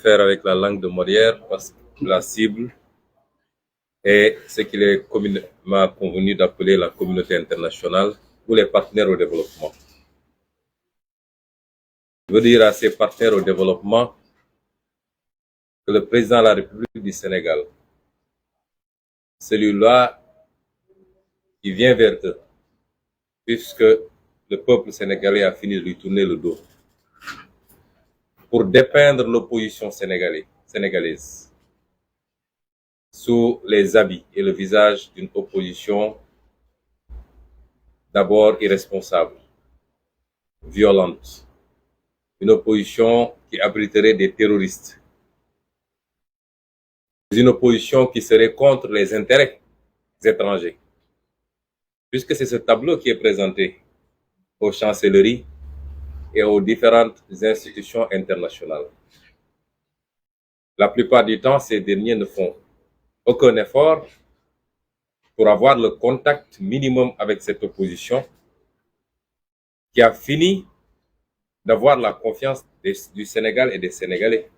faire avec la langue de Molière parce que la cible est ce qu'il est communément convenu d'appeler la communauté internationale ou les partenaires au développement. Je veux dire à ces partenaires au développement que le président de la République du Sénégal, celui-là qui vient vers eux, puisque le peuple sénégalais a fini de lui tourner le dos, pour dépeindre l'opposition sénégalaise sous les habits et le visage d'une opposition d'abord irresponsable, violente, une opposition qui abriterait des terroristes, une opposition qui serait contre les intérêts étrangers, puisque c'est ce tableau qui est présenté aux chancelleries et aux différentes institutions internationales. La plupart du temps, ces derniers ne font aucun effort pour avoir le contact minimum avec cette opposition qui a fini d'avoir la confiance du Sénégal et des Sénégalais,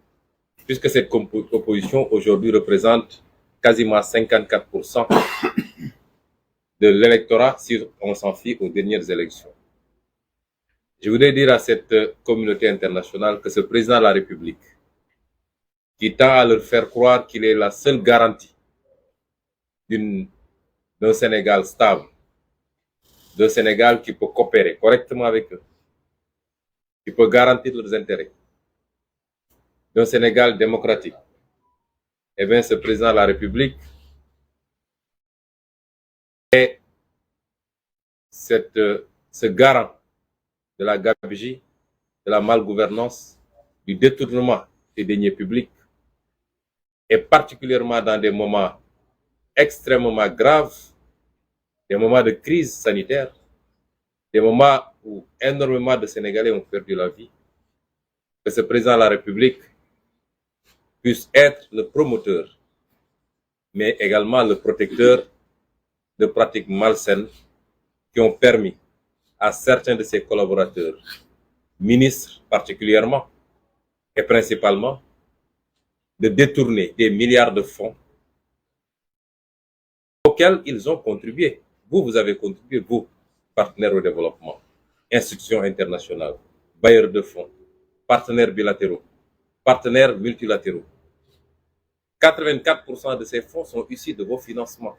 puisque cette opposition aujourd'hui représente quasiment 54% de l'électorat si on s'en fie aux dernières élections. Je voudrais dire à cette communauté internationale que ce président de la République, qui tend à leur faire croire qu'il est la seule garantie d'un Sénégal stable, d'un Sénégal qui peut coopérer correctement avec eux, qui peut garantir leurs intérêts, d'un Sénégal démocratique. Eh bien, ce président de la République est ce garant de la gabegie, de la malgouvernance, du détournement des deniers publics, et particulièrement dans des moments extrêmement graves, des moments de crise sanitaire, des moments où énormément de Sénégalais ont perdu la vie, que ce président de la République puisse être le promoteur, mais également le protecteur de pratiques malsaines qui ont permis à certains de ses collaborateurs, ministres particulièrement et principalement, de détourner des milliards de fonds auxquels ils ont contribué. Vous avez contribué, vous, partenaires au développement, institutions internationales, bailleurs de fonds, partenaires bilatéraux, partenaires multilatéraux. 84% de ces fonds sont issus de vos financements.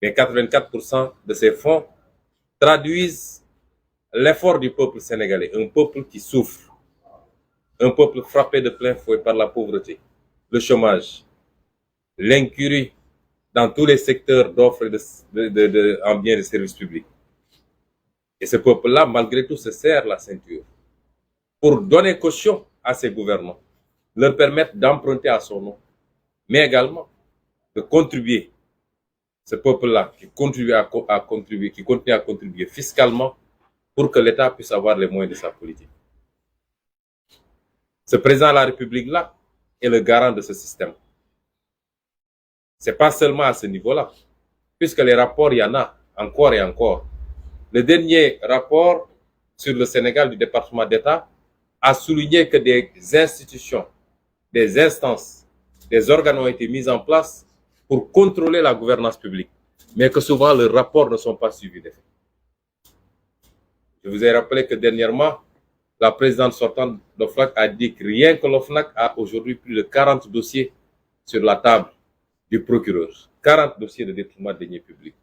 Mais 84% de ces fonds traduisent l'effort du peuple sénégalais, un peuple qui souffre, un peuple frappé de plein fouet par la pauvreté, le chômage, l'incurie dans tous les secteurs d'offres en biens et services publics. Et ce peuple-là, malgré tout, se serre la ceinture pour donner caution à ses gouvernants, leur permettre d'emprunter à son nom, mais également de contribuer. Ce peuple-là qui continue à contribuer fiscalement pour que l'État puisse avoir les moyens de sa politique. Ce président de la République-là est le garant de ce système. Ce n'est pas seulement à ce niveau-là, puisque les rapports, il y en a encore et encore. Le dernier rapport sur le Sénégal du département d'État a souligné que des institutions, des instances, des organes ont été mis en place pour contrôler la gouvernance publique, mais que souvent leurs rapports ne sont pas suivis d'effet. Je vous ai rappelé que dernièrement, la présidente sortante d'OFNAC a dit que rien que l'OFNAC a aujourd'hui plus de 40 dossiers sur la table du procureur. 40 dossiers de détournement de deniers publics.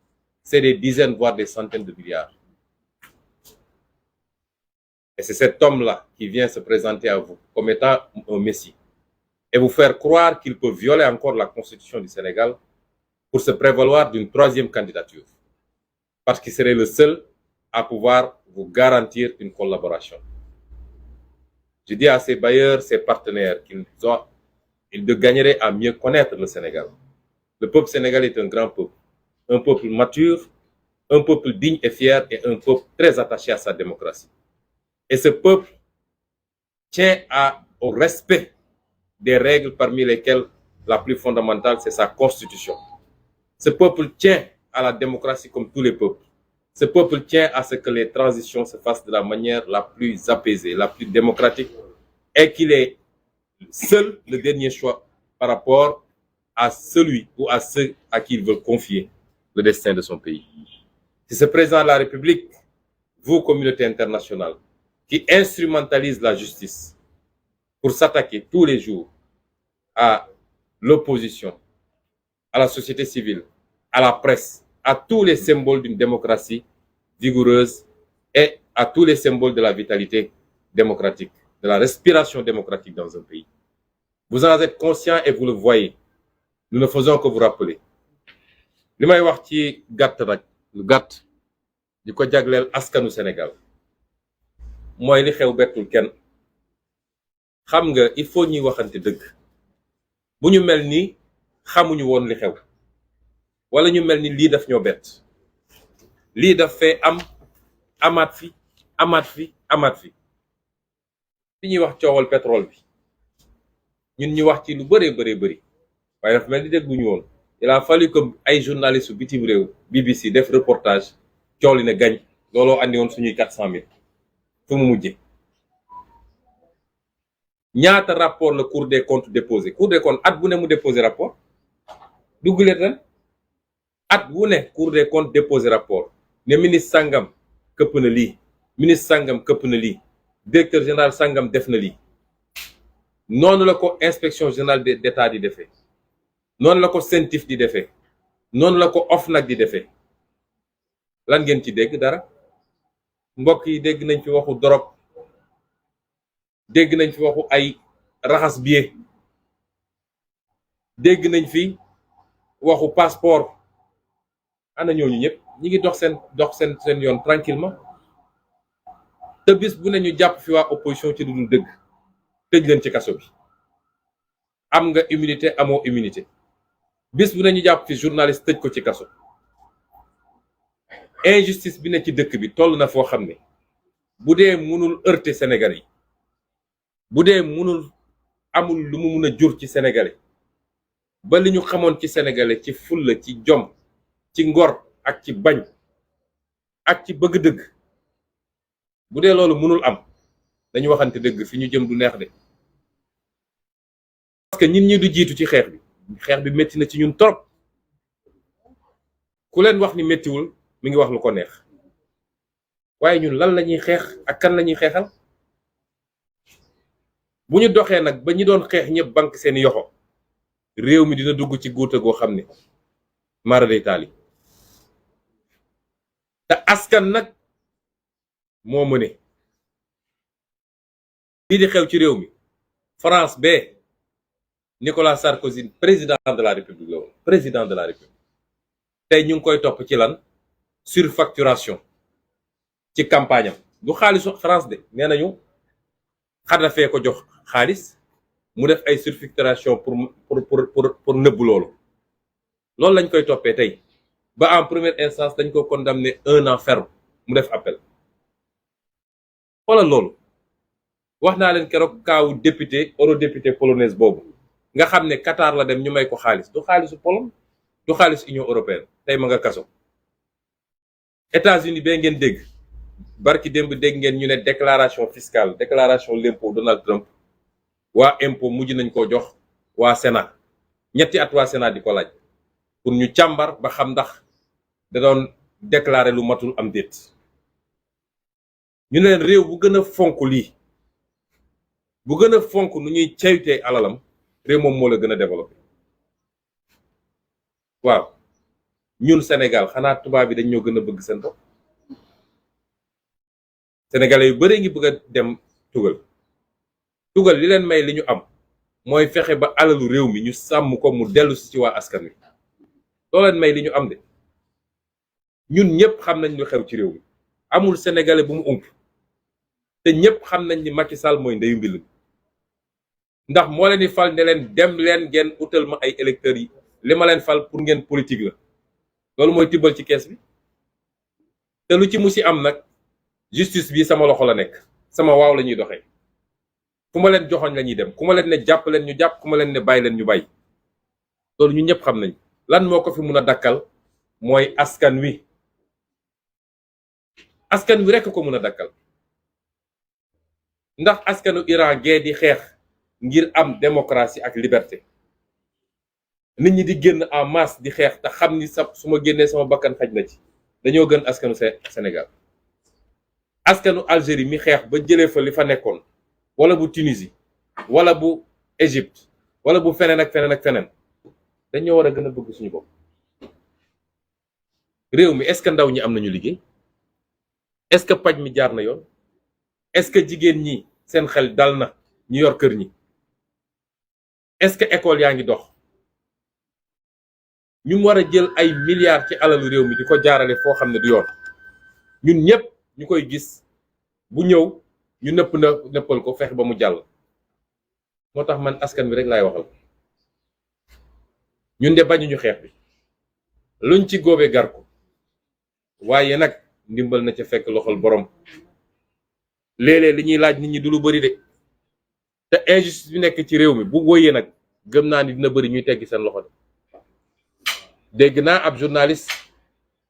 C'est des dizaines, voire des centaines de milliards. Et c'est cet homme-là qui vient se présenter à vous comme étant un messie et vous faire croire qu'il peut violer encore la Constitution du Sénégal pour se prévaloir d'une troisième candidature. Parce qu'il serait le seul à pouvoir vous garantir une collaboration. Je dis à ces bailleurs, ces partenaires, qu'ils gagneraient à mieux connaître le Sénégal. Le peuple sénégalais est un peuple mature, un peuple digne et fier et un peuple très attaché à sa démocratie. Et ce peuple tient au respect des règles parmi lesquelles la plus fondamentale, c'est sa constitution. Ce peuple tient à la démocratie comme tous les peuples. Ce peuple tient à ce que les transitions se fassent de la manière la plus apaisée, la plus démocratique, et qu'il est seul le dernier choix par rapport à celui ou à ceux à qui ils veulent confier le destin de son pays. C'est ce président de la République, vous, communauté internationale, qui instrumentalise la justice pour s'attaquer tous les jours à l'opposition, à la société civile, à la presse, à tous les symboles d'une démocratie vigoureuse et à tous les symboles de la vitalité démocratique, de la respiration démocratique dans un pays. Vous en êtes conscient et vous le voyez. Nous ne faisons que vous rappeler. li may wax ci gàtt nag lu gàtt di ko jagleel askanu Sénégal mooy li xew bettul kenn. xam nga il faut ñuy waxante dëgg. bu ñu mel ni xamuñu woon li xew wala ñu mel ni lii daf ñoo bett. lii daf fee am amaat fi amaat fi amaat fi. fi ñuy wax coowal pétrole bi ñun ñu wax ci lu bëree bëri waaye dafa mel ni dégguñu woon. il a fallu que ay journalistes bitim réew BBC def reportage coow li ne gañ looloo andi woon suñuy 400 000 fu mu mujje. ñaata rapport la Cour des comptes déposé. Cour des comptes at bu ne mu déposé rapport dugguleet ren at bu ne Cour des comptes déposé rapport ne ministre sangam këpp na lii, ministre sangam këpp na lii, directeur général sangam def na lii. noonu la ko inspection générale d'État di defee, noonu la ko CENTIF di defee, noonu la ko OFNAC di defee. lan ngeen ci dégg dara? mbokk yi dégg nañ fi waxu dorog, dégg nañ fi waxu ay raxas billet, dégg nañ fi waxu passeport. ana ñooñu ñëpp ñi ngi dox seen yoon tranquillement. te bis bu ne ñu jàpp fi waa opposition ci lu dul dëgg tëj leen ci kaso bi. am nga immunité amoo immunité. bis bu ne ñu jàpp fi journaliste tëj ko ci kaso. injustice bi ne ci dëkk bi toll na foo xam ne bu dee mënul heurter Sénégalais yi, bu dee mënul amul lu mu mun a jur ci Sénégalais ba li ñu xamoon ci Sénégalais ci fulla, ci jom, ci ngor ak ci bañ ak ci bëgg dëgg, bu dee loolu mënul am dañu waxante dëgg fi ñu jëm du neex de. parce que ñun ñi du jiitu ci xeex bi métti na ci ñun trop. ku leen wax ni méttiwul mi ngi wax lu ko neex. waaye ñun lan la ñuy xeex ak kan la ñuy xeexal? bu ñu doxee nag ba ñi doon xeex ñëpp banque seeni yoxo, réew mi dina dugg ci guuta goo xam ne mara day taali. te askan nag moo mëne. lii di xew ci réew mi France bee Nicolas Sarkozy président de la République la woon, président de la République. tey ñu ngi koy topp ci lan? surfacturation ci campagne am. du xaalisu France de, nee nañu Kadhafi ko jox xaalis mu def ay surfacturation pour nëbbu loolu lañ koy toppee tey. ba en première instance dañ ko condamné 1 an ferme mu def appel. xoolal loolu. wax naa leen keroog kaawu député eurodéputé polonaise boobu nga xam ne Qatar la dem ñu may ko xaalis. du xaalisu Pologne, du xaalisu Union européenne. tey ma nga kaso. États-Unis bee ngeen dégg barki démb dégg ngeen ñu ne déclaration fiscale, déclaration l'impôt Donald Trump waa impôt mujj nañ koo jox waa Sénat. ñetti at waa Sénat di ko laaj pour ñu càmbar ba xam ndax da doon déclarer lu matul am déet. ñu ne leen réew bu gën a fonk lii, bu gën a fonk nu ñuy ceytee alalam, réew moom moo la gën a développé. waaw ñun Sénégal xanaa tubaab bi dañ ñoo gën a bëgg seen bopp. sénégalais yu bare ngi bëgg a dem tugal li leen may li ñu am mooy fexe ba alalu réew mi ñu sàmm ko mu dellu si ci waa askan wi. loo leen may li ñu am de. ñun ñëpp xam nañ lu xew ci réew mi, amul sénégalais bu mu ump. te ñëpp xam nañ ni Macky Sall mooy ndeyu mbil. ndax moo leen di fal ne leen dem leen ngeen utal ma ay électeurs yi, li ma leen fal pour ngeen politique la. loolu mooy tibbal ci kees bi. te lu ci musi am nag justice bi sama loxo la nekk, sama waaw la ñuy doxee. fu ma leen joxoñ la ñuy dem, ku ma leen ne jàpp leen ñu jàpp, ku ma leen ne bàyyi leen ñu bàyyi. loolu ñu ñëpp xam nañ. lan moo ko fi mun a dakkal mooy askan wi. askan wi rekk ko mun a dakkal. ndax askanu Iran gee di xeex ngir am démocratie ak liberté nit ñi di génn en masse di xeex te xam ni su ma génnee sama bakkan xaj na ci dañoo gën askanu Sénégal askanu Algérie mi xeex ba jëlee fa li fa nekkoon wala bu Tunisie wala bu Égypte wala bu feneen ak feneen ak feneen dañoo war a gën a bëgg suñu bopp. réew mi est-ce que ndaw ñi am nañu liggéey est-ce que paj mi jaar na yoon est-ce que jigéen ñi seen xel dal na ñu yor kër ñi est-ce que école yaa ngi dox ñu war a jël ay milliards ci alalu réew mi di ko jaarale foo xam ne du yoon ñun ñëpp ñu koy gis bu ñëw ñu nëppal ko fexe ba mu jàll. moo tax man askan bi rek laay waxal ñun de bañuñu xeex bi luñ ci góobee gar ko waaye nag ndimbal na ca fekk loxol borom léeg-léeg li ñuy laaj nit ñi du lu bari de te injustice bi nekk ci réew mi bu wóyee nag gëm naa ni dina bari ñuy teggi seen loxo de. dégg naa ab journaliste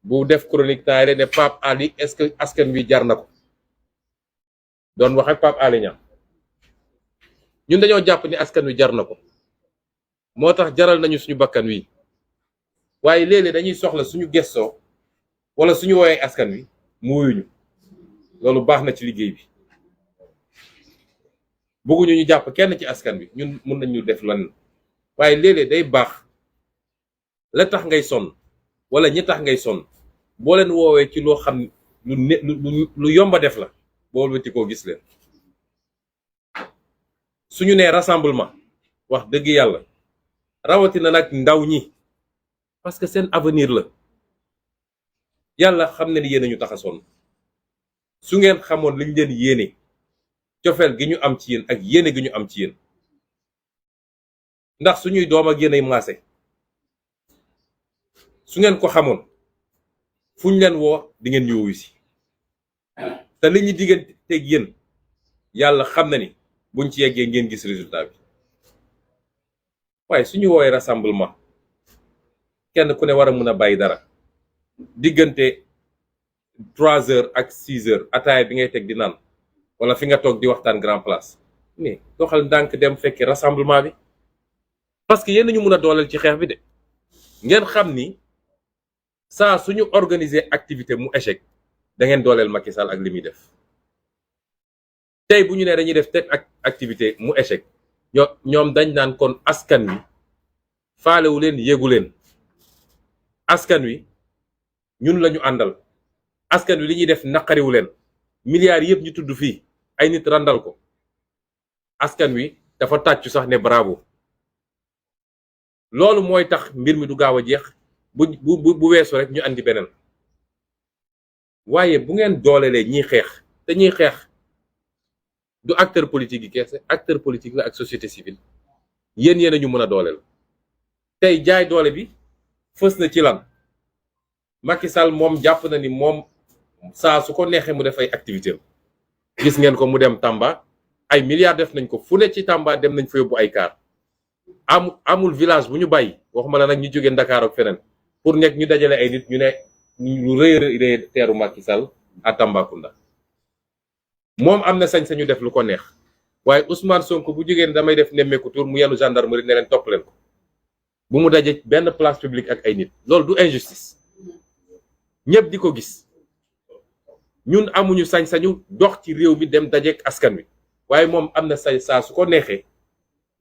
bu def chronique temps ne Pape Ali est-ce que askan wi jar na ko doon wax ak Pape Ali Niang ñun dañoo jàpp ni askan wi jar na ko moo tax jaral nañu suñu bakkan wi waaye léeg-léeg dañuy soxla suñu gestoo wala suñu woowee askan wi mu wuyuñu loolu baax na ci liggéey bi bëgguñu ñu jàpp kenn ci askan wi ñun mun nañu def lan waaye léeg-léeg day baax la tax ngay sonn wala ñi tax ngay sonn boo leen woowee ci loo xam lu yomba def la boo wëti koo gis leen suñu nee rassemblement wax dëgg yàlla rawatina nag ndaw ñi parce que seen avenir la yàlla xam ne ni yéen ñu tax a sonn su ngeen xamoon liñ leen yéene cofeel gi ñu am ci yéen ak yéene gi ñu am ci yéen ndax suñuy doom ak yéenay maase su ngeen ko xamoon fu ñu leen woo di ngeen ñu wuyu si te li ñu digganteeg yéen yàlla xam na ni buñ ci yeggee ngeen gis résultat bi waaye suñu woowee rassemblement kenn ku ne war a mën a bàyyi dara diggante 3 heures ak 6 heures ataaya bi ngay teg di naan wala fi nga toog di waxtaan grand place mais doxal ndànk dem fekki rassemblement bi parce que yéen ñu mën a dooleel ci xeex bi de ngeen xam ni saa suñu organiser activité mu échec da ngeen dooleel Macky Sall ak li muy def tey bu ñu nee dañuy def teg ak activité mu échec ñoom dañ naan kon askan wi faalewu leen yéegu leen askan wi ñun lañu àndal askan wi li ñuy def naqariwu leen milliards yëpp ñu tudd fii ay nit randal ko askan wi dafa tàccu sax ne bravo loolu mooy tax mbir mi du gaaw a jeex bu weesu rek ñu andi beneen waaye bu ngeen doolelee ñiy xeex te ñiy xeex du acteur politique yi kese acteur politique la ak société civile yéen a ñu mën a dooleel tey jaay doole bi fës na ci lan Macky Sall moom jàpp na ni moom saa su ko neexee mu def ay activité gis ngeen ko mu dem Tamba ay milliards def nañ ko fu ne ci Tamba dem nañ fa yóbbu ay car amul village bu ñu bàyyi waxuma la nag ñu jógee Dakar ak feneen pour nekk ñu dajale ay nit ñu ne lu rëy teeru Macky Sall à Tambacounda moom am na sañ-sañu def lu ko neex waaye Ousmane Sonko bu jógee damay def nemmeeku tour mu yenu gendarmerie ne leen topp leen ko bu mu daje benn place publique ak ay nit loolu du injustice ñëpp di ko gis ñun amuñu sañ-sañu dox ci réew mi dem dajeek askan wi waaye moom am na say saa su ko neexee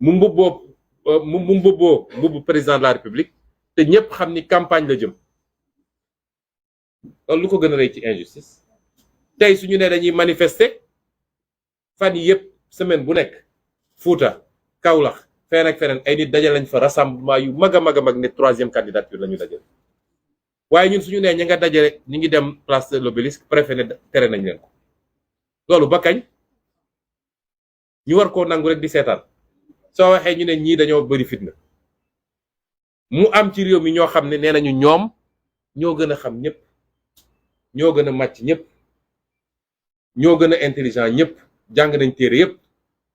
mu mbubboo mbubbu président de la république te ñëpp xam ni campagne la jëm loolu lu ko gën a rëy ci injustice tey suñu ne dañuy manifester fan yi yëpp semaine bu nekk Fouta Kaolack feneen ak feneen ay nit dajal lañ fa rassemblement yu mag a mag ne 3e candidature la ñu dajal waaye ñun suñu nee ña nga dajale ñi ngi dem place de l'Obélisque préfet ne tere nañ leen ko loolu ba kañ ñu war koo nangu rek di seetaan soo waxee ñu ne ñii dañoo bëri fitna mu am ci réew mi ñoo xam ne nee nañu ñoom ñoo gën a xam ñëpp ñoo gën a màcc ñëpp ñoo gën a intelligent ñëpp jàng nañ téere yëpp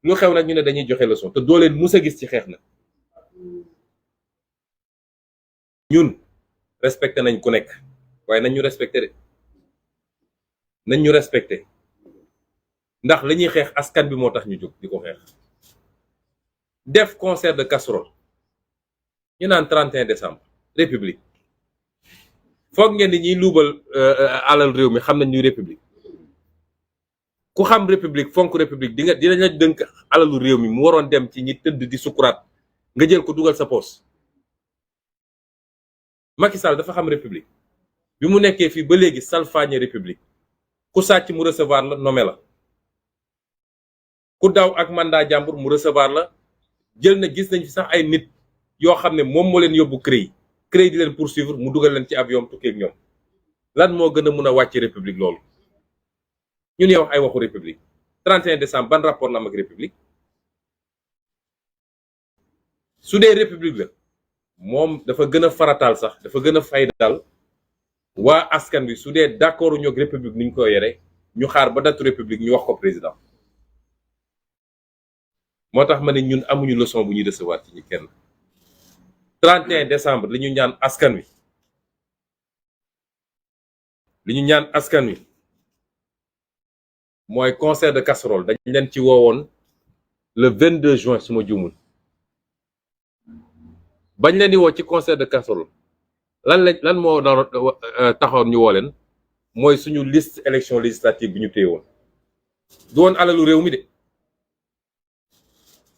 lu xew nag ñu ne dañuy joxe leçon te doo leen mus a gis ci xeex na ñun respecté nañ ku nekk waaye nañ ñu respecté de nañ ñu respecté ndax la ñuy xeex askan bi moo tax ñu jóg di ko xeex def concert de casserole ñu naan 31 décembre république foog ngeen ni ñuy luubal alal réew mi xam nañ ñuy république ku xam république fonk république dinañ la dënk alalu réew mi mu waroon dem ci ñi tëdd di sukuraat nga jël ko dugal sa poos. Macky Sall dafa xam république bi mu nekkee fii ba léegi salfaañe république ku sàcc mu recevoir la nommé la ku daw ak mandat jàmbur mu recevoir la jël na gis nañ fi sax ay nit yoo xam ne moom moo leen yóbbu CREI di leen poursuivre mu dugal leen ci avion tukki ak ñoom lan moo gën a mun a wàcc république loolu ñu ne wax ay waxu république 31 décembre ban rapport la am ak république su dee république la moom dafa gën a farataal sax dafa gën a faydal waa askan wi su dee d'accord ñoog république ni ñu ko yore ñu xaar ba datu république ñu wax ko président moo tax ma ne ñun amuñu leçon bu ñuy recevoir ci ñi kenn 31 décembre li ñu ñaan askan wi mooy concert de casserole dañ leen ci woowoon le 22 juin su ma juumul bañ leen di woo ci concert de casserole lan moo doon taxoon ñu woo leen mooy suñu liste élection législative bi ñu téye woon du woon alalu réew mi de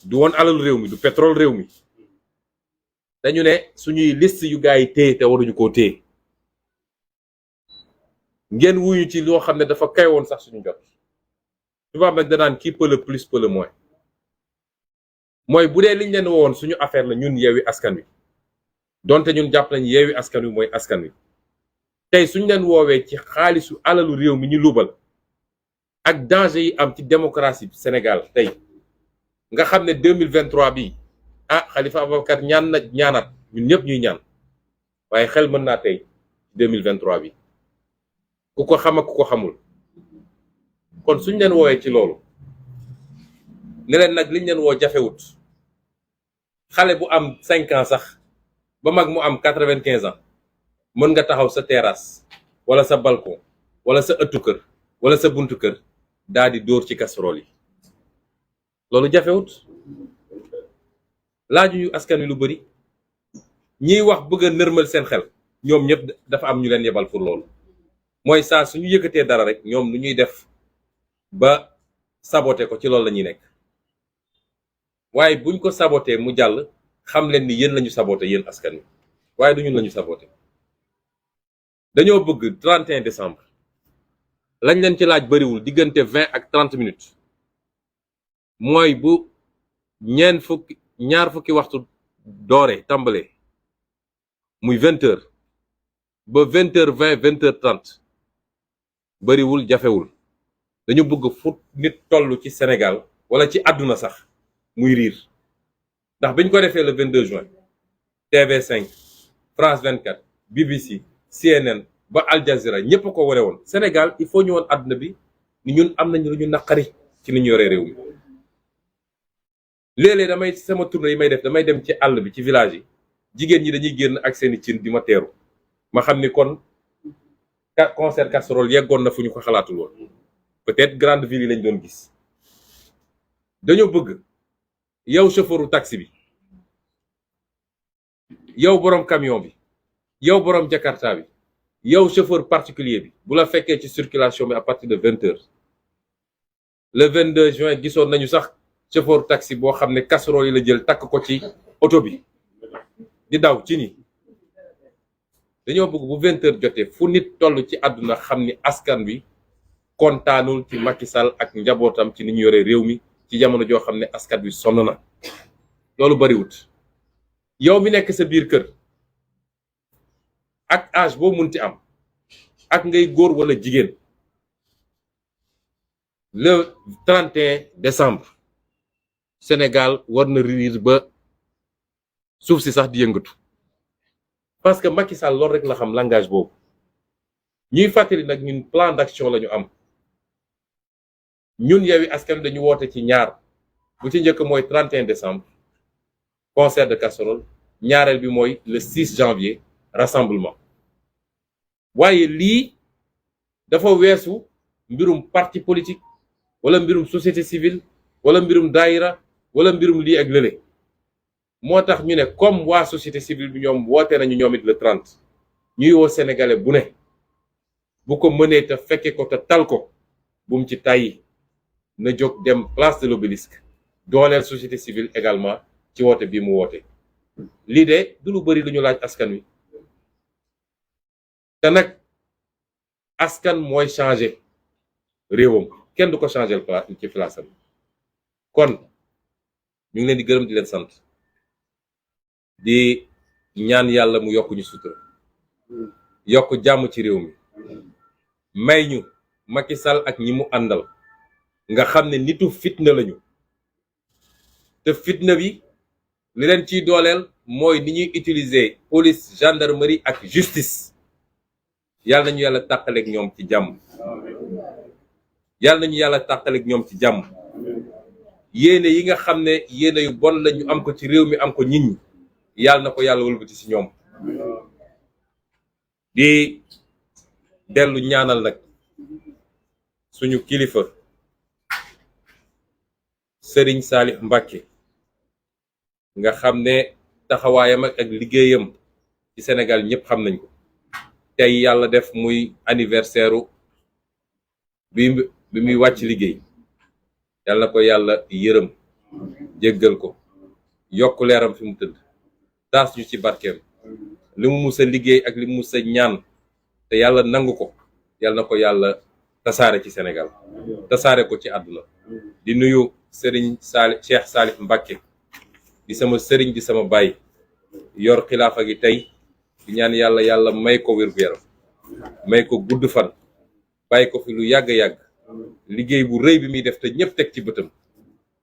du woon alalu réew mi du pétrole réew mi dañu ne suñuy liste yu gars yi téye te waruñu koo téye ngeen wuyu ci loo xam ne dafa kay woon sax suñu jot tubaab nag danaan qui peut le plus peut le moins mooy bu dee liñ leen wowoon suñu affaire la ñun Yewwi Askan Wi donte ñun jàpp nañ Yewwi Askan Wi mooy askan wi tey suñu leen woowee ci xaalisu alalu réew mi ñu luubal ak danger yi am ci démocratie Sénégal tey nga xam ne 2023 bi Khalifa Ababacar ñaanaat ñun ñëpp ñuy ñaan waaye xel mën naa tey 2023 bi ku ko xam ak ku ko xamul kon suñ leen woowee ci loolu ne leen nag liñ leen woo jafewut xale bu am 5 ans sax ba mag mu am 95 ans mën nga taxaw sa terrasse wala sa balcon wala sa ëttu kër wala sa buntu kër daal di dóor ci casserole yi loolu jafewut laajuñu askan wi lu bari ñiy wax bëgg a nërmal seen xel ñoom ñëpp dafa am ñu leen yebal pour loolu mooy saa suñu yëkkatee dara rek ñoom lu ñuy def ba saboté ko ci loolu la ñuy nekk waaye buñ ko saboté mu jàll xam leen ni yéen lañu saboté yéen askan wi waaye du ñun lañu saboté dañoo bëgg 31 décembre lañ leen ci laaj bariwul diggante 20 ak 30 minutes mooy bu ñaar fukki waxtu doore tàmbale muy 20h ba 20h20 20h30 bariwul jafewul dañu bëgg fu nit toll ci Sénégal wala ci àdduna sax muy riir ndax biñ ko defee le 22 juin TV5 France 24 BBC CNN ba Al Jazeera ñëpp ko wone woon Sénégal il faut ñu woon àdduna bi ni ñun am nañu lu ñu naqari ci ni ñu yoree réew mi léeg-léeg damay sama tournée yi may def damay dem ci àll bi ci village yi jigéen ñi dañuy génn ak seeni cin di ma teeru ma xam ni kon concert casserole yeggoon na fu ñu ko xalaatul woon peut-être grande ville yi lañ doon gis dañoo bëgg yow chauffeuru taxi bi yow borom camion bi yow borom jakarta bi yow chauffeur particulier bi bu la fekkee ci circulation bi à partir de 20h le 22 juin gisoon nañu sax chauffeur taxi boo xam ne casserole yi la jël takk ko ci oto bi di daw ci ni dañoo bëgg bu 20h jotee fu nit toll ci àdduna xam ni askan wi kontaanul ci Macky Sall ak njabootam ci ni ñu yore réew mi ci jamono joo xam ne askan wi sonn na loolu bariwut yow mi nekk sa biir kër ak âge boo munti am ak ngay góor wala jigéen le 31 décembre Sénégal war na riir ba suuf si sax di yëngatu parce que Macky Sall loolu rek la xam langage boobu ñuy fàttali nag ñun plan d'action la ñu am ñun Yewwi Askan Wi dañu woote ci ñaar bu ci njëkk mooy 31 décembre concert de casserole ñaareel bi mooy le 6 janvier rassemblement waaye lii dafa weesu mbirum parti politique wala mbirum société civile wala mbirum daayira wala mbirum lii ak lële moo tax ñu ne comme waa société civile bi ñoom woote nañu ñoom it le 30 ñuy woo sénégalais bu ne bu ko mënee te fekke ko te tal ko bu mu ci tàyyi na jóg dem place de l'Obélisque dooleel société civile également ci woote bii mu woote. lii de du lu bari lu ñu laaj askan wi te nag askan mooy changer réewam kenn du ko changer ci place am kon ñu ngi leen di gërëm di leen sant di ñaan yàlla mu yokk ñu sutura yokk jàmm ci réew mi may ñu Macky Sall ak ñi mu àndal nga xam ne nitu fitna lañu te fitna bi li leen ciy dooleel mooy ni ñuy utiliser police gendarmerie ak justice yàlla nañu yàlla tàqaleeg ñoom ci jàmm yàlla nañu yàlla tàqaleeg ñoom ci jàmm yéene yi nga xam ne yéene yu bon la ñu am ko ci réew mi am ko nit ñi yàlla na ko yàlla wëlbati ci ñoom di dellu ñaanal nag suñu kilifa Serigne Salih Mbacké nga xam ne taxawaayam ak liggéeyam ci Sénégal ñëpp xam nañ ko tey yàlla def muy anniversaire bi muy wàcc liggéey yàlla na ko yàlla yërëm jéggal ko yokk leeram fi mu tëdd taas ñu ci barkeem li mu mus a liggéey ak li mu mus a ñaan te yàlla nangu ko yàlla na ko yàlla tasaare ci Sénégal tasaare ko ci àdduna di nuyu Serigne Cheikh Salih Mbacké di sama sëriñ di sama baay yor xilaafa gi tey di ñaan yàlla may ko wér-gu-yaram may ko gudd fan bàyyi ko fi lu yàgg-yàgg liggéey bu rëy bi muy def te ñëpp teg ci bëtam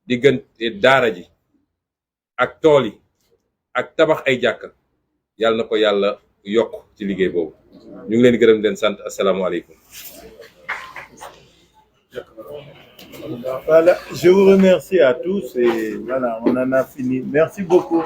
diggante daara ji ak tool yi ak tabax ay jàkka yàlla na ko yàlla yokk ci liggéey boobu ñu ngi leen gërëm di leen sant asalaamaaleykum. Voilà, je vous remercie à tous et voilà, on en a fini. Merci beaucoup.